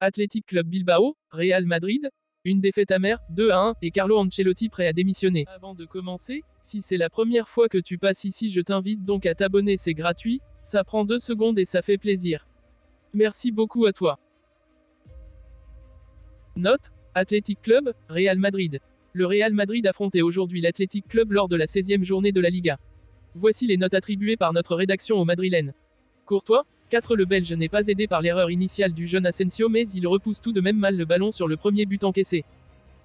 Athletic Club Bilbao, Real Madrid, une défaite amère, 2-1, et Carlo Ancelotti prêt à démissionner. Avant de commencer, si c'est la première fois que tu passes ici, je t'invite donc à t'abonner, c'est gratuit, ça prend 2 secondes et ça fait plaisir. Merci beaucoup à toi. Note, Athletic Club, Real Madrid. Le Real Madrid affrontait aujourd'hui l'Athletic Club lors de la 16e journée de la Liga. Voici les notes attribuées par notre rédaction aux Madrilènes. Courtois, 4. Le Belge n'est pas aidé par l'erreur initiale du jeune Asensio, mais il repousse tout de même mal le ballon sur le premier but encaissé.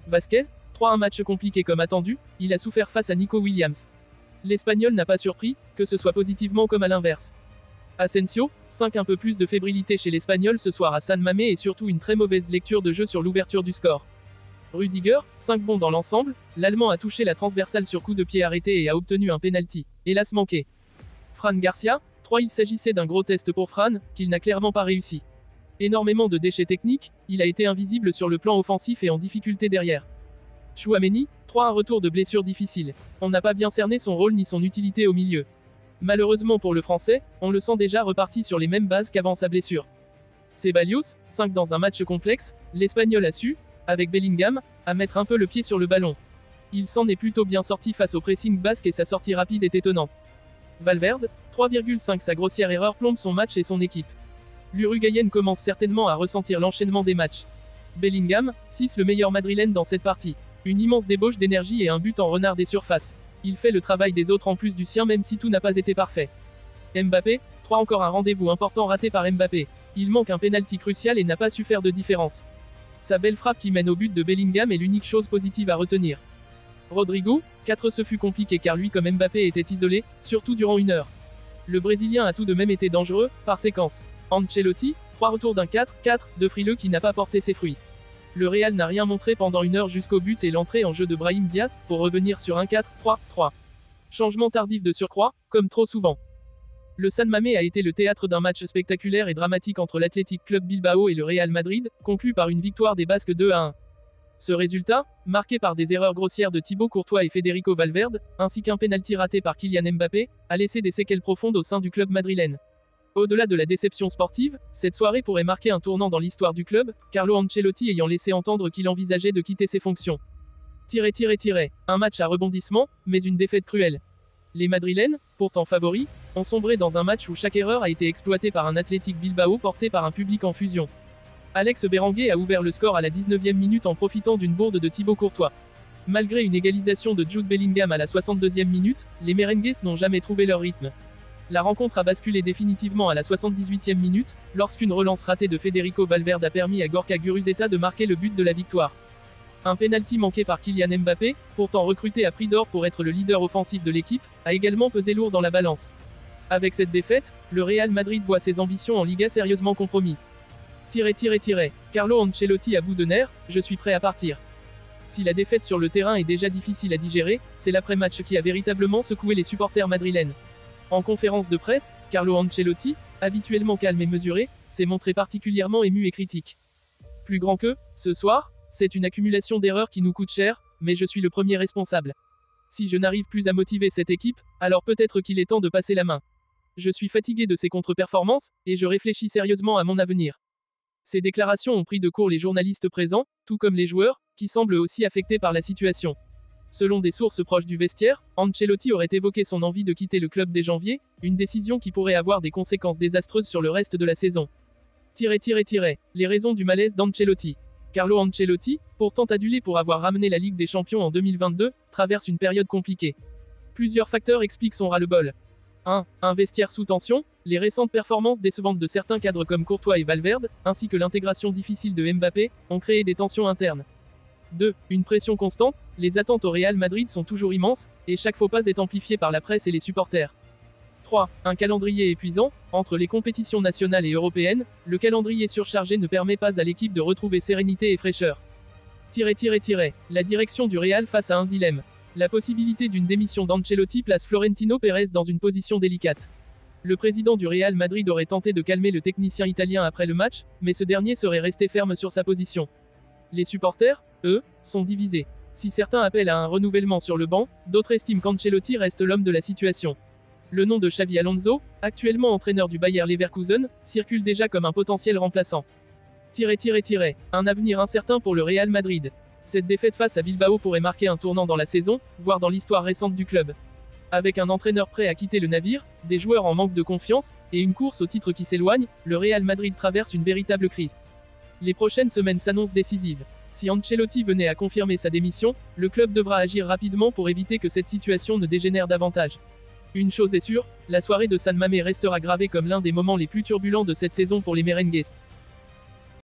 Vasquez, 3. Un match compliqué comme attendu, il a souffert face à Nico Williams. L'Espagnol n'a pas surpris, que ce soit positivement comme à l'inverse. Asensio, 5. Un peu plus de fébrilité chez l'Espagnol ce soir à San Mamés et surtout une très mauvaise lecture de jeu sur l'ouverture du score. Rudiger, 5 bons dans l'ensemble, l'Allemand a touché la transversale sur coup de pied arrêté et a obtenu un penalty, hélas manqué. Fran Garcia, 3. Il s'agissait d'un gros test pour Fran, qu'il n'a clairement pas réussi. Énormément de déchets techniques, il a été invisible sur le plan offensif et en difficulté derrière. Tchouaméni, 3. Un retour de blessure difficile. On n'a pas bien cerné son rôle ni son utilité au milieu. Malheureusement pour le Français, on le sent déjà reparti sur les mêmes bases qu'avant sa blessure. Ceballos, 5. Dans un match complexe, l'Espagnol a su, avec Bellingham, à mettre un peu le pied sur le ballon. Il s'en est plutôt bien sorti face au pressing basque et sa sortie rapide est étonnante. Valverde, 3,5. Sa grossière erreur plombe son match et son équipe. L'Uruguayenne commence certainement à ressentir l'enchaînement des matchs. Bellingham, 6. Le meilleur madrilène dans cette partie. Une immense débauche d'énergie et un but en renard des surfaces. Il fait le travail des autres en plus du sien même si tout n'a pas été parfait. Mbappé, 3. Encore un rendez-vous important raté par Mbappé. Il manque un penalty crucial et n'a pas su faire de différence. Sa belle frappe qui mène au but de Bellingham est l'unique chose positive à retenir. Rodrigo, 4. Ce fut compliqué car lui comme Mbappé était isolé, surtout durant une heure. Le Brésilien a tout de même été dangereux, par séquence. Ancelotti, 3. Retour d'un 4-4 de frileux qui n'a pas porté ses fruits. Le Real n'a rien montré pendant une heure jusqu'au but et l'entrée en jeu de Brahim Diaz, pour revenir sur un 4-3-3. Changement tardif de surcroît, comme trop souvent. Le San Mamés a été le théâtre d'un match spectaculaire et dramatique entre l'Athletic Club Bilbao et le Real Madrid, conclu par une victoire des Basques 2-1. Ce résultat, marqué par des erreurs grossières de Thibaut Courtois et Federico Valverde, ainsi qu'un penalty raté par Kylian Mbappé, a laissé des séquelles profondes au sein du club madrilène. Au-delà de la déception sportive, cette soirée pourrait marquer un tournant dans l'histoire du club, Carlo Ancelotti ayant laissé entendre qu'il envisageait de quitter ses fonctions. Un match à rebondissement, mais une défaite cruelle. Les Madrilènes, pourtant favoris, ont sombré dans un match où chaque erreur a été exploitée par un Athletic Bilbao porté par un public en fusion. Alex Berenguer a ouvert le score à la 19e minute en profitant d'une bourde de Thibaut Courtois. Malgré une égalisation de Jude Bellingham à la 62e minute, les Merengues n'ont jamais trouvé leur rythme. La rencontre a basculé définitivement à la 78e minute, lorsqu'une relance ratée de Federico Valverde a permis à Gorka Guruzeta de marquer le but de la victoire. Un penalty manqué par Kylian Mbappé, pourtant recruté à prix d'or pour être le leader offensif de l'équipe, a également pesé lourd dans la balance. Avec cette défaite, le Real Madrid voit ses ambitions en Liga sérieusement compromis. Carlo Ancelotti à bout de nerfs, je suis prêt à partir. Si la défaite sur le terrain est déjà difficile à digérer, c'est l'après-match qui a véritablement secoué les supporters madrilènes. En conférence de presse, Carlo Ancelotti, habituellement calme et mesuré, s'est montré particulièrement ému et critique. Plus grand que, ce soir, c'est une accumulation d'erreurs qui nous coûte cher, mais je suis le premier responsable. Si je n'arrive plus à motiver cette équipe, alors peut-être qu'il est temps de passer la main. Je suis fatigué de ces contre-performances, et je réfléchis sérieusement à mon avenir. Ces déclarations ont pris de court les journalistes présents, tout comme les joueurs, qui semblent aussi affectés par la situation. Selon des sources proches du vestiaire, Ancelotti aurait évoqué son envie de quitter le club dès janvier, une décision qui pourrait avoir des conséquences désastreuses sur le reste de la saison. Les raisons du malaise d'Ancelotti. Carlo Ancelotti, pourtant adulé pour avoir ramené la Ligue des Champions en 2022, traverse une période compliquée. Plusieurs facteurs expliquent son ras-le-bol. 1. Un vestiaire sous tension, les récentes performances décevantes de certains cadres comme Courtois et Valverde, ainsi que l'intégration difficile de Mbappé, ont créé des tensions internes. 2. Une pression constante, les attentes au Real Madrid sont toujours immenses, et chaque faux pas est amplifié par la presse et les supporters. 3. Un calendrier épuisant, entre les compétitions nationales et européennes, le calendrier surchargé ne permet pas à l'équipe de retrouver sérénité et fraîcheur. La direction du Real face à un dilemme. La possibilité d'une démission d'Ancelotti place Florentino Pérez dans une position délicate. Le président du Real Madrid aurait tenté de calmer le technicien italien après le match, mais ce dernier serait resté ferme sur sa position. Les supporters, eux, sont divisés. Si certains appellent à un renouvellement sur le banc, d'autres estiment qu'Ancelotti reste l'homme de la situation. Le nom de Xabi Alonso, actuellement entraîneur du Bayer Leverkusen, circule déjà comme un potentiel remplaçant. Un avenir incertain pour le Real Madrid. Cette défaite face à Bilbao pourrait marquer un tournant dans la saison, voire dans l'histoire récente du club. Avec un entraîneur prêt à quitter le navire, des joueurs en manque de confiance, et une course au titre qui s'éloigne, le Real Madrid traverse une véritable crise. Les prochaines semaines s'annoncent décisives. Si Ancelotti venait à confirmer sa démission, le club devra agir rapidement pour éviter que cette situation ne dégénère davantage. Une chose est sûre, la soirée de San Mamés restera gravée comme l'un des moments les plus turbulents de cette saison pour les Merengues.